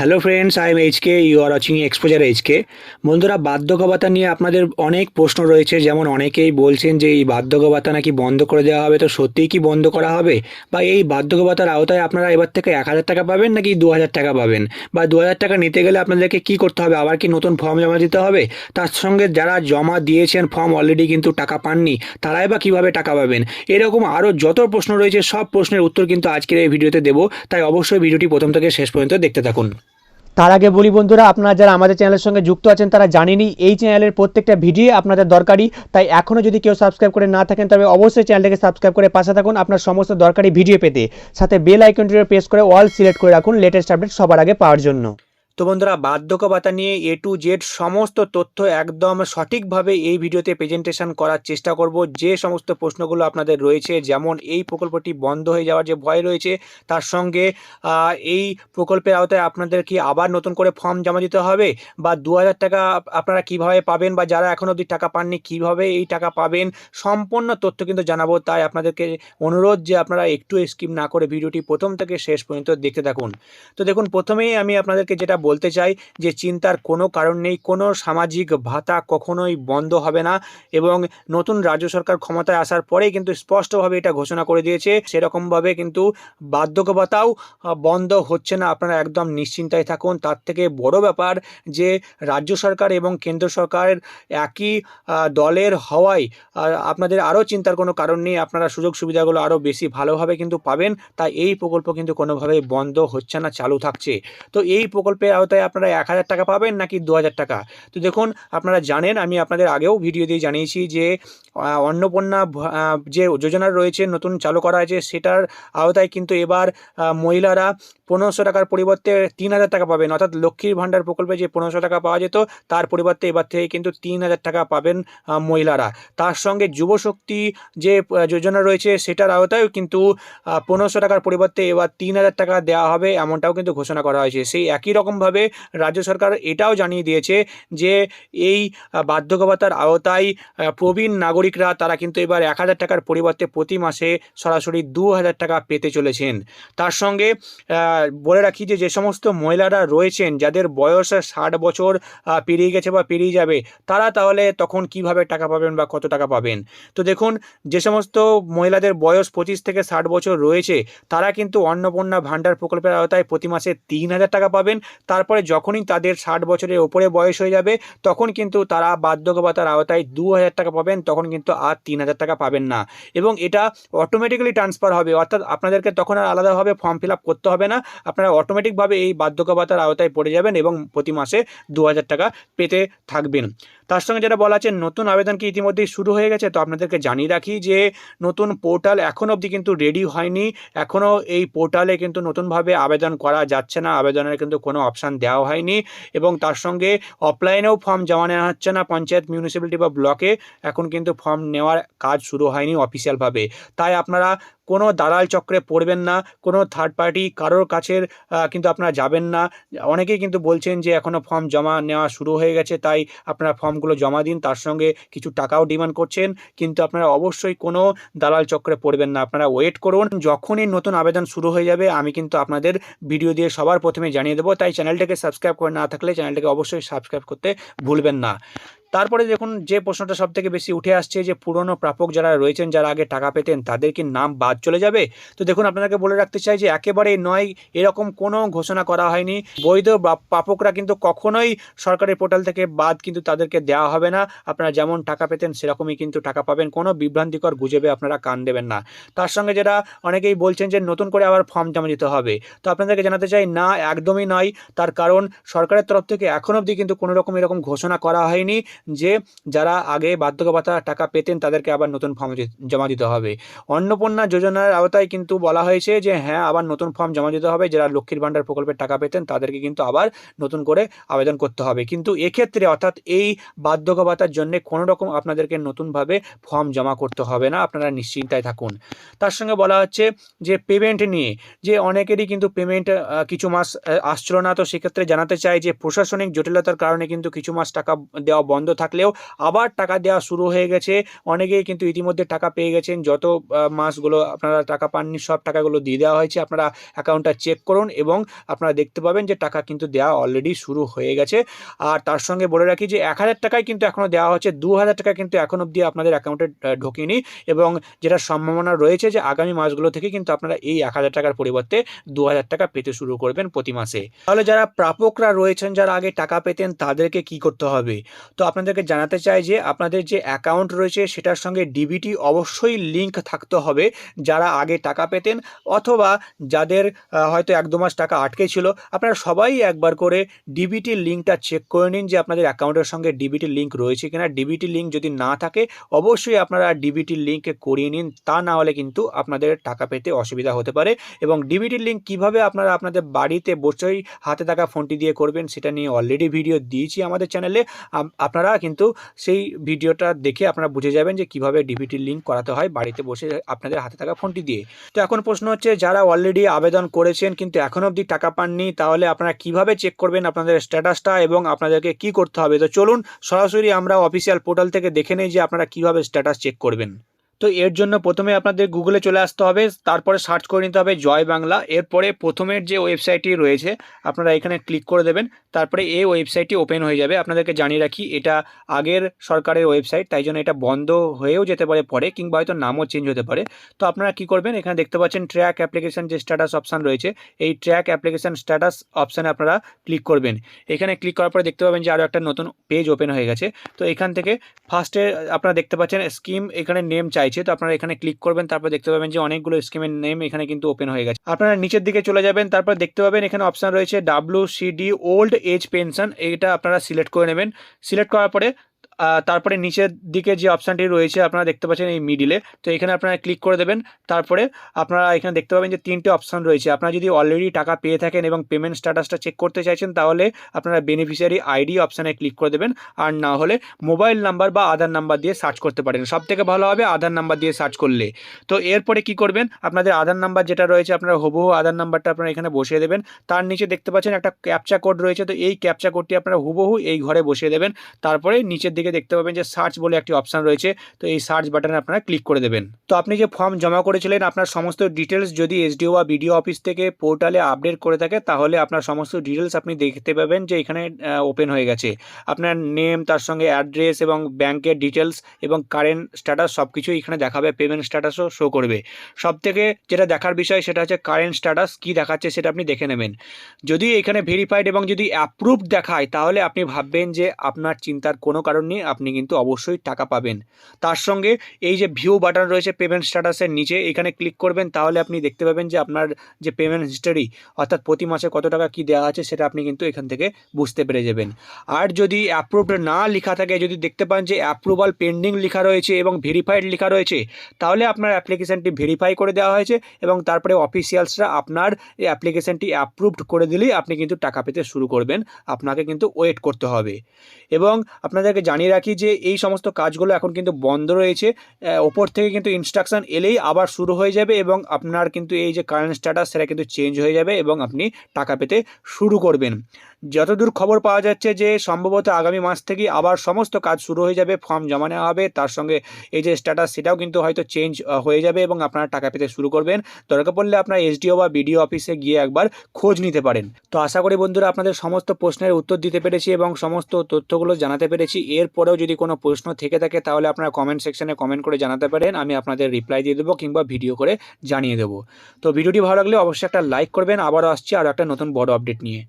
Hello friends, I am HK, you are watching exposure HK. বন্ধুরা, বার্ধক্য ভাতা নিয়ে আপনাদের অনেক প্রশ্ন রয়েছে। যেমন অনেকেই বলছেন যে এই বার্ধক্য ভাতা নাকি বন্ধ করে দেওয়া হবে, তো সত্যিই কি বন্ধ করা হবে? বা এই বার্ধক্য ভাতার আওতায় আপনারা এবার থেকে 1,000 টাকা পাবেন নাকি 2,000 টাকা পাবেন? বা 2,000 টাকা নিতে গেলে আপনাদেরকে কি করতে হবে? আবার কি নতুন ফর্ম জমা দিতে হবে? তার সঙ্গে যারা জমা দিয়েছেন ফর্ম অলরেডি কিন্তু টাকা পাননি, তারাই বা কিভাবে টাকা পাবেন? এরকম আরও যত প্রশ্ন রয়েছে সব প্রশ্নের উত্তর কিন্তু আজকের এই ভিডিওতে দেবো। তাই অবশ্যই ভিডিওটি প্রথম থেকে শেষ পর্যন্ত দেখতে থাকুন। তার আগে বলি বন্ধুরা, আপনারা যারা আমাদের চ্যানেলের সঙ্গে যুক্ত আছেন তারা জানেনই এই চ্যানেলের প্রত্যেকটা ভিডিও আপনাদের দরকারি। তাই এখনও যদি কেউ সাবস্ক্রাইব করে না থাকেন তবে অবশ্যই চ্যানেলটাকে সাবস্ক্রাইব করে পাশে থাকুন আপনার সমস্ত দরকারি ভিডিও পেতে। সাথে বেল আইকনটিও প্রেস করে অল সিলেক্ট করে রাখুন লেটেস্ট আপডেট সবার আগে পাওয়ার জন্য। তো বন্ধুরা, বার্ধক্য ভাতা নিয়ে এ টু জেড সমস্ত তথ্য একদম সঠিকভাবে এই ভিডিওতে প্রেজেন্টেশন করার চেষ্টা করব। যে সমস্ত প্রশ্নগুলো আপনাদের রয়েছে, যেমন এই প্রকল্পটি বন্ধ হয়ে যাওয়ার যে ভয় রয়েছে, তার সঙ্গে এই প্রকল্পের আওতায় আপনাদের কি আবার নতুন করে ফর্ম জমা দিতে হবে, বা 2,000 টাকা আপনারা কিভাবে পাবেন, বা যারা এখন অবধি টাকা পাননি কিভাবে এই টাকা পাবেন, সম্পূর্ণ তথ্য কিন্তু জানাবো। তাই আপনাদেরকে অনুরোধ যে আপনারা একটু স্কিপ না করে ভিডিওটি প্রথম থেকে শেষ পর্যন্ত দেখতে থাকুন। তো দেখুন, প্রথমেই আমি আপনাদেরকে যেটা বলতে চাই যে চিন্তার কোনো কারণ নেই। কোনো সামাজিক ভাতা কখনোই বন্ধ হবে না, এবং নতুন রাজ্য সরকার ক্ষমতায় আসার পরেই কিন্তু স্পষ্টভাবে এটা ঘোষণা করে দিয়েছে। সেরকমভাবে কিন্তু বার্ধক্য ভাতাও বন্ধ হচ্ছে না, আপনারা একদম নিশ্চিন্তায় থাকুন। তার থেকে বড় ব্যাপার যে রাজ্য সরকার এবং কেন্দ্র সরকারের একই দলের হওয়ায় আপনাদের আরও চিন্তার কোনো কারণ নেই। আপনারা সুযোগ সুবিধাগুলো আরও বেশি ভালোভাবে কিন্তু পাবেন। তাই এই প্রকল্প কিন্তু কোনোভাবেই বন্ধ হচ্ছে না, চালু থাকছে। তো এই প্রকল্পের আওতায় আপনারা 1,000 টাকা পাবেন নাকি 2,000 টাকা? তো দেখুন, আপনারা জানেন, আমি আপনাদের আগেও ভিডিও দিয়ে জানিয়েছি যে অন্নপূর্ণা যে যোজনা রয়েছে নতুন চালু করা হয়েছে, সেটার আওতায় কিন্তু এবার মহিলারা 1,500 টাকার পরিবর্তে 3,000 টাকা পাবেন। অর্থাৎ লক্ষ্মীর ভাণ্ডার প্রকল্পে যে 1,500 টাকা পাওয়া যেত, তার পরিবর্তে এবার থেকে কিন্তু 3,000 টাকা পাবেন মহিলারা। তার সঙ্গে যুবশক্তি যে যোজনা রয়েছে, সেটার আওতায়ও কিন্তু 1,500 টাকার পরিবর্তে এবার 3,000 টাকা দেওয়া হবে, এমনটাও কিন্তু ঘোষণা করা হয়েছে। সেই একই রকমভাবে রাজ্য সরকার এটাও জানিয়ে দিয়েছে যে এই বার্ধক্য ভাতার আওতায় প্রবীণ নাগরিকরা তারা কিন্তু এবার 1,000 টাকার পরিবর্তে প্রতি মাসে সরাসরি 2,000 টাকা পেতে চলেছেন। তার সঙ্গে বলে রাখি যে যে সমস্ত মহিলারা রয়েছেন যাদের বয়স 60 বছর পেরিয়ে গেছে বা পেরিয়ে যাবে, তারা তাহলে তখন কিভাবে টাকা পাবেন বা কত টাকা পাবেন? তো দেখুন, যে সমস্ত মহিলাদের বয়স 25 থেকে 60 বছর রয়েছে, তারা কিন্তু অন্নপূর্ণা ভাণ্ডার প্রকল্পের আওতায় প্রতি মাসে 3,000 টাকা পাবেন। তারপরে যখনই তাদের 60 বছরের ওপরে বয়স হয়ে যাবে, তখন কিন্তু তারা বার্ধক্য ভাতার আওতায় 2,000 টাকা পাবেন, তখন কিন্তু আর 3,000 টাকা পাবেন না। এবং এটা অটোমেটিক্যালি ট্রান্সফার হবে, অর্থাৎ আপনাদেরকে তখন আর আলাদাভাবে ফর্ম ফিল আপ করতে হবে না। আপনারা অটোমেটিকভাবে এই বার্ধক্য ভাতার আওতায় পড়ে যাবেন এবং প্রতি মাসে 2,000 টাকা পেতে থাকবেন। তার সঙ্গে যেটা বলা আছে, নতুন আবেদন কি ইতিমধ্যেই শুরু হয়ে গেছে? তো আপনাদেরকে জানিয়ে রাখি যে নতুন পোর্টাল এখনও অবধি কিন্তু রেডি হয়নি। এখনও এই পোর্টালে কিন্তু নতুনভাবে আবেদন করা যাচ্ছে না, আবেদনের কিন্তু কোনো অপশান দেওয়া হয়নি। এবং তার সঙ্গে অফলাইনেও ফর্ম জমা নেওয়া হচ্ছে না, পঞ্চায়েত, মিউনিসিপ্যালিটি বা ব্লকে এখন কিন্তু ফর্ম নেওয়ার কাজ শুরু হয়নি অফিসিয়ালভাবে। তাই আপনারা কোনো দালাল চক্রে পড়বেন না, কোনো থার্ড পার্টি কারোর কাছের কিন্তু আপনারা যাবেন না। অনেকেই কিন্তু বলছেন যে এখনও ফর্ম জমা নেওয়া শুরু হয়ে গেছে, তাই আপনারা ফর্মগুলো জমা দিন, তার সঙ্গে কিছু টাকাও ডিমান্ড করছেন। কিন্তু আপনারা অবশ্যই কোনো দালাল চক্রে পড়বেন না, আপনারা ওয়েট করুন। যখনই নতুন আবেদন শুরু হয়ে যাবে আমি কিন্তু আপনাদের ভিডিও দিয়ে সবার প্রথমে জানিয়ে দেবো। তাই চ্যানেলটাকে সাবস্ক্রাইব করে না থাকলে চ্যানেলটাকে অবশ্যই সাবস্ক্রাইব করতে ভুলবেন না। তারপরে দেখুন, যে প্রশ্নটা সবথেকে বেশি উঠে আসছে যে পুরনো প্রাপক যারা রয়েছেন, যারা আগে টাকা পেতেন, তাদের কি নাম বাদ চলে যাবে? তো দেখুন, আপনাকে বলে রাখতে চাই যে একেবারেই নয়, এরকম কোনো ঘোষণা করা হয়নি। বৈধ প্রাপকরা কিন্তু কখনোই সরকারি পোর্টাল থেকে বাদ কিন্তু তাদেরকে দেওয়া হবে না। আপনারা যেমন টাকা পেতেন সেরকমই কিন্তু টাকা পাবেন, কোনো বিভ্রান্তিকর গুজবে আপনারা কান দেবেন না। তার সঙ্গে যেটা অনেকেই বলছেন যে নতুন করে আবার ফর্ম জমা দিতে হবে, তো আপনাদেরকে জানাতে চাই না, একদমই নয়। তার কারণ সরকারের তরফ থেকে এখন অবধি কিন্তু কোনো রকম এরকম ঘোষণা করা হয়নি যে যারা আগে বার্ধক্য ভাতা টাকা পেতেন তাদেরকে আবার নতুন ফর্ম জমা দিতে হবে। অন্নপূর্ণা যোজনার আওতায় কিন্তু বলা হয়েছে যে হ্যাঁ, আবার নতুন ফর্ম জমা দিতে হবে। যারা লক্ষ্মীর ভাণ্ডার প্রকল্পের টাকা পেতেন তাদেরকে কিন্তু আবার নতুন করে আবেদন করতে হবে। কিন্তু এক্ষেত্রে অর্থাৎ এই বার্ধক্য ভাতার জন্য কোনো রকম আপনাদেরকে নতুনভাবে ফর্ম জমা করতে হবে না, আপনারা নিশ্চিন্তায় থাকুন। তার সঙ্গে বলা হচ্ছে যে পেমেন্ট নিয়ে, যে অনেকেরই কিন্তু পেমেন্ট কিছু মাস আসছিল না। তো সেক্ষেত্রে জানাতে চাই যে প্রশাসনিক জটিলতার কারণে কিন্তু কিছু মাস টাকা দেওয়া বন্ধ থাকলেও আবার টাকা দেওয়া শুরু হয়ে গেছে। অনেকেই কিন্তু ইতিমধ্যে টাকা পেয়ে গেছেন। যত মাসগুলো আপনারা টাকা পাননি সব টাকাগুলো দিয়ে দেওয়া হয়েছে। আপনারা অ্যাকাউন্টটা চেক করুন এবং আপনারা দেখতে পাবেন যে টাকা কিন্তু দেওয়া অলরেডি শুরু হয়ে গেছে। আর তার সঙ্গে বলে রাখি যে ১,০০০ টাকাই কিন্তু এখনও দেওয়া হচ্ছে, ২,০০০ টাকা কিন্তু এখন অবধি আপনাদের অ্যাকাউন্টে ঢোকেনি এবং যেটা সম্ভাবনা রয়েছে যে আগামী মাসগুলো থেকে কিন্তু আপনারা এই ১,০০০ টাকার পরিবর্তে ২,০০০ টাকা পেতে শুরু করবেন প্রতি মাসে। তাহলে যারা প্রাপকরা রয়েছেন, যারা আগে টাকা পেতেন, তাদেরকে কি করতে হবে? তো আপনাদেরকে জানাতে চাই যে আপনাদের যে অ্যাকাউন্ট রয়েছে সেটার সঙ্গে ডিবিটি অবশ্যই লিঙ্ক থাকতে হবে। যারা আগে টাকা পেতেন অথবা যাদের হয়তো ১-২ মাস টাকা আটকে ছিল, আপনারা সবাই একবার করে ডিবিটির লিঙ্কটা চেক করে নিন যে আপনাদের অ্যাকাউন্টের সঙ্গে ডিবিটির লিঙ্ক রয়েছে কিনা। ডিবিটি লিঙ্ক যদি না থাকে অবশ্যই আপনারা ডিবিটির লিঙ্ক করিয়ে নিন, তা না হলে কিন্তু আপনাদের টাকা পেতে অসুবিধা হতে পারে। এবং ডিবিটির লিঙ্ক কিভাবে আপনারা আপনাদের বাড়িতে বসেই হাতে থাকা ফোনটি দিয়ে করবেন সেটা নিয়ে অলরেডি ভিডিও দিয়েছি আমাদের চ্যানেলে। আপনারা কিন্তু সেই ভিডিওটা দেখে আপনারা বুঝে যাবেন যে কিভাবে ডিবিটির লিঙ্ক করাতে হয় বাড়িতে বসে আপনাদের হাতে থাকা ফোনটি দিয়ে। তো এখন প্রশ্ন হচ্ছে, যারা অলরেডি আবেদন করেছেন কিন্তু এখনও অবধি টাকা পাননি, তাহলে আপনারা কিভাবে চেক করবেন আপনাদের স্ট্যাটাসটা এবং আপনাদেরকে কি করতে হবে? তো চলুন সরাসরি আমরা অফিসিয়াল পোর্টাল থেকে দেখে নেই যে আপনারা কিভাবে স্ট্যাটাস চেক করবেন। তো এর জন্য প্রথমে আপনাদের গুগলে চলে আসতে হবে, তারপরে সার্চ করে নিতে হবে জয় বাংলা। এরপরে প্রথমের যে ওয়েবসাইটটি রয়েছে আপনারা এখানে ক্লিক করে দেবেন, তারপরে এই ওয়েবসাইটটি ওপেন হয়ে যাবে। আপনাদেরকে জানিয়ে রাখি এটা আগের সরকারের ওয়েবসাইট, তাই জন্য এটা বন্ধ হয়েও যেতে পারে পরে, কিংবা হয়তো নামও চেঞ্জ হতে পারে। তো আপনারা কি করবেন, এখানে দেখতে পাচ্ছেন ট্র্যাক অ্যাপ্লিকেশন যে স্ট্যাটাস অপশান রয়েছে, এই ট্র্যাক অ্যাপ্লিকেশন স্ট্যাটাস অপশানে আপনারা ক্লিক করবেন। এখানে ক্লিক করার পরে দেখতে পাবেন যে আরও একটা নতুন পেজ ওপেন হয়ে গেছে। তো এখান থেকে ফার্স্টে আপনারা দেখতে পাচ্ছেন স্কিম, এখানে নেম চাইছে, তো আপনারা এখানে ক্লিক করবেন। তারপর দেখতে পাবেন যে অনেকগুলো স্কিমের নেম এখানে কিন্তু ওপেন হয়ে গেছে। আপনারা নিচের দিকে চলে যাবেন, তারপর দেখতে পাবেন এখানে অপশান রয়েছে WCD ওল্ড এজ পেনশন, এটা আপনারা সিলেক্ট করে নেবেন। সিলেক্ট করার পরে তারপরে নিচের দিকে যে অপশানটি রয়েছে আপনারা দেখতে পাচ্ছেন এই মিডিলে, তো এখানে আপনারা ক্লিক করে দেবেন। তারপরে আপনারা এখানে দেখতে পাবেন যে 3টে অপশান রয়েছে। আপনারা যদি অলরেডি টাকা পেয়ে থাকেন এবং পেমেন্ট স্ট্যাটাসটা চেক করতে চাইছেন, তাহলে আপনারা বেনিফিশিয়ারি আইডি অপশানে ক্লিক করে দেবেন। আর না হলে মোবাইল নাম্বার বা আধার নাম্বার দিয়ে সার্চ করতে পারেন, সবথেকে ভালো হবে আধার নাম্বার দিয়ে সার্চ করলে। তো এরপরে কি করবেন, আপনাদের আধার নাম্বার যেটা রয়েছে আপনারা হুবহু আধার নাম্বারটা আপনারা এখানে বসিয়ে দেবেন। তার নিচে দেখতে পাচ্ছেন একটা ক্যাপচা কোড রয়েছে, তো এই ক্যাপচা কোডটি আপনারা হুবহু এই ঘরে বসিয়ে দেবেন। তারপরে নিচের দিকে দেখতে পাবেন যে সার্চ বলে একটি অপশান রয়েছে, তো এই সার্চ বাটনে আপনারা ক্লিক করে দেবেন। তো আপনি যে ফর্ম জমা করেছিলেন আপনার সমস্ত ডিটেলস যদি এসডিও বা বিডিও অফিস থেকে পোর্টালে আপডেট করে থাকে, তাহলে আপনার সমস্ত ডিটেলস আপনি দেখতে পাবেন যে এখানে ওপেন হয়ে গেছে। আপনার নেম, তার সঙ্গে অ্যাড্রেস এবং ব্যাংকের ডিটেলস এবং কারেন্ট স্ট্যাটাস সব কিছুই এখানে দেখাবে, পেমেন্ট স্ট্যাটাসও শো করবে। সবথেকে যেটা দেখার বিষয় সেটা হচ্ছে কারেন্ট স্ট্যাটাস কী দেখাচ্ছে সেটা আপনি দেখে নেবেন। যদি এখানে ভেরিফাইড এবং যদি অ্যাপ্রুভড দেখায়, তাহলে আপনি ভাববেন যে আপনার চিন্তার কোনো কারণ নেই, আপনি কিন্তু অবশ্যই টাকা পাবেন। তার সঙ্গে এই যে ভিউ বাটন রয়েছে পেমেন্ট স্ট্যাটাসের নিচে, এখানে ক্লিক করবেন, তাহলে আপনি দেখতে পাবেন যে আপনার যে পেমেন্ট হিস্টোরি অর্থাৎ প্রতি মাসে কত টাকা কি দেওয়া আছে সেটা আপনি কিন্তু এখান থেকে বুঝতে পেরে যাবেন। আর যদি অ্যাপ্রুভড না লেখা থাকে, যদি দেখতে পান যে অ্যাপ্রুভাল পেন্ডিং লেখা রয়েছে এবং ভেরিফাইড লেখা রয়েছে, তাহলে আপনার অ্যাপ্লিকেশনটি ভেরিফাই করে দেওয়া হয়েছে এবং তারপরে অফিসিয়ালসরা আপনার এই অ্যাপ্লিকেশনটি অ্যাপ্রুভড করে দিলেই আপনি কিন্তু টাকা পেতে শুরু করবেন। আপনাকে কিন্তু ওয়েট করতে হবে। এবং আপনাদেরকে জানিয়ে রাখি যে এই সমস্ত কাজগুলো এখন কিন্তু বন্ধ রয়েছে, ওপর থেকে কিন্তু ইনস্ট্রাকশন এলেই আবার শুরু হয়ে যাবে এবং আপনার কিন্তু এই যে কারেন্ট স্ট্যাটাস সেটা কিন্তু চেঞ্জ হয়ে যাবে এবং আপনি টাকা পেতে শুরু করবেন। যতদূর খবর পাওয়া যাচ্ছে যে সম্ভবত আগামী মাস থেকেই আবার সমস্ত কাজ শুরু হয়ে যাবে, ফর্ম জমা নেওয়া হবে, তার সঙ্গে এই যে স্ট্যাটাস সেটাও কিন্তু হয়তো চেঞ্জ হয়ে যাবে এবং আপনারা টাকা পেতে শুরু করবেন। দরকার পড়লে আপনার এসডিও বা বিডিও অফিসে গিয়ে একবার খোঁজ নিতে পারেন। তো আশা করি বন্ধুরা আপনাদের সমস্ত প্রশ্নের উত্তর দিতে পেরেছি এবং সমস্ত তথ্যগুলো জানাতে পেরেছি। এরপরেও যদি কোনো প্রশ্ন থেকে থাকে তাহলে আপনারা কমেন্ট সেকশনে কমেন্ট করে জানাতে পারেন, আমি আপনাদের রিপ্লাই দিয়ে দেবো কিংবা ভিডিও করে জানিয়ে দেবো। তো ভিডিওটি ভালো লাগলে অবশ্যই একটা লাইক করবেন। আবারও আসছি আরও একটা নতুন বড় আপডেট নিয়ে।